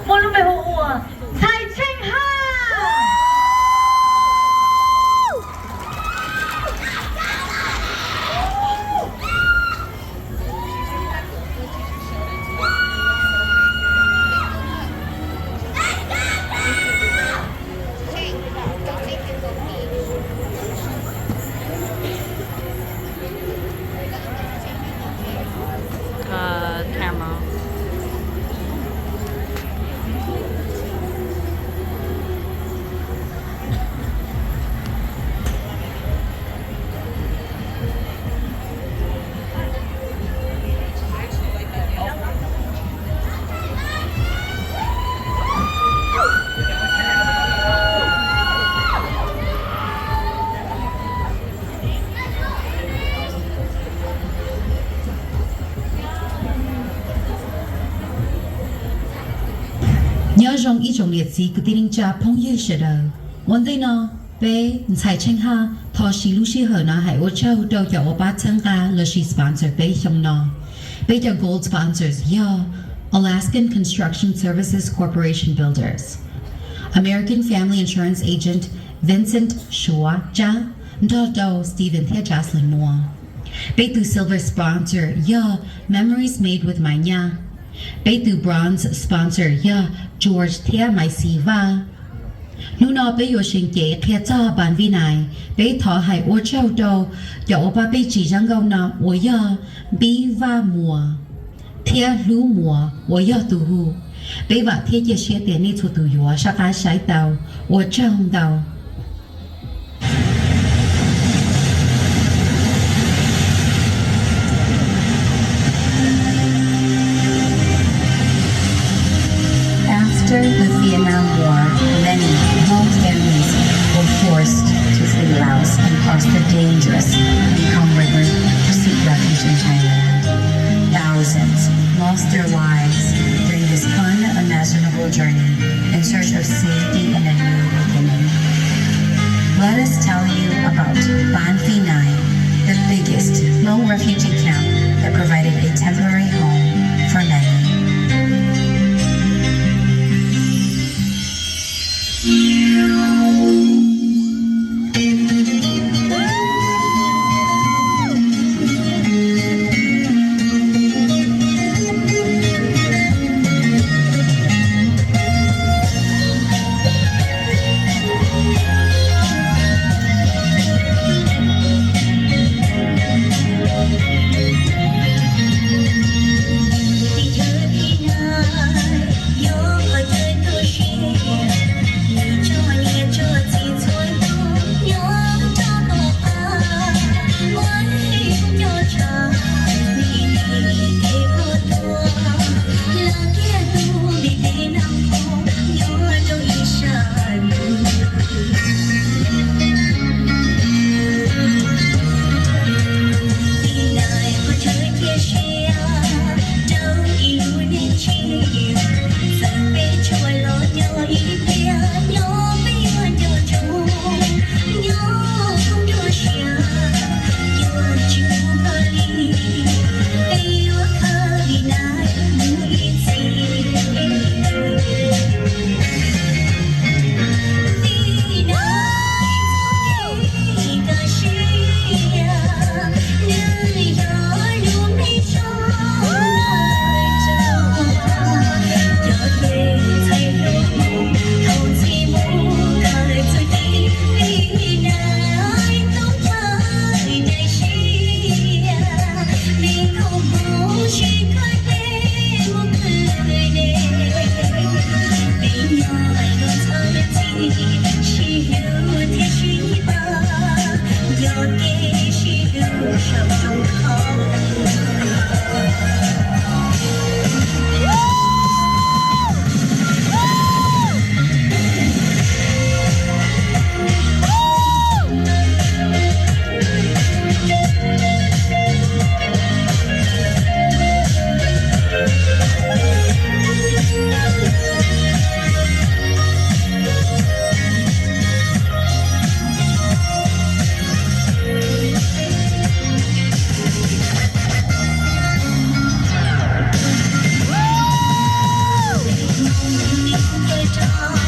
莫路北湖我蔡庆汉。Camera. nhớ rằng ý trong liệt sĩ của tiếng cha phong yêu sẽ đời vấn đề nó bé Ntxhais Tsheej Haj thọ sĩ lưu sĩ hở nó hãy ô châu đầu cho ô ba chân ca là sĩ sponsor bé trong nó bé cho gold sponsors yo Alaskan Construction Services Corporation Builders American Family Insurance Agent Vincent Shua cha Ntxhais Stephen Ntxhais lần mua bé từ silver sponsor yo Memories Made with My Nha bé từ bronze sponsor yo George Thea Mai Siva nu nó bé yo sinh kế thea cha ban vi này bé thọ hải ô châu đâu cho ô ba bé chỉ rằng câu nó ô yo bi va mùa thea lu mùa ô yo tu hu bé và thea chia sẻ tiền này cho tu yo sa cái sai tàu ô trong tàu After the Vietnam War, many Hmong families were forced to flee Laos and cross the dangerous Mekong River to seek refuge in Thailand. Thousands lost their lives during this unimaginable journey in search of safety and a new beginning. Let us tell you about Ban Phi 9, the biggest Hmong refugee camp that provided a temporary home for many. 你会唱。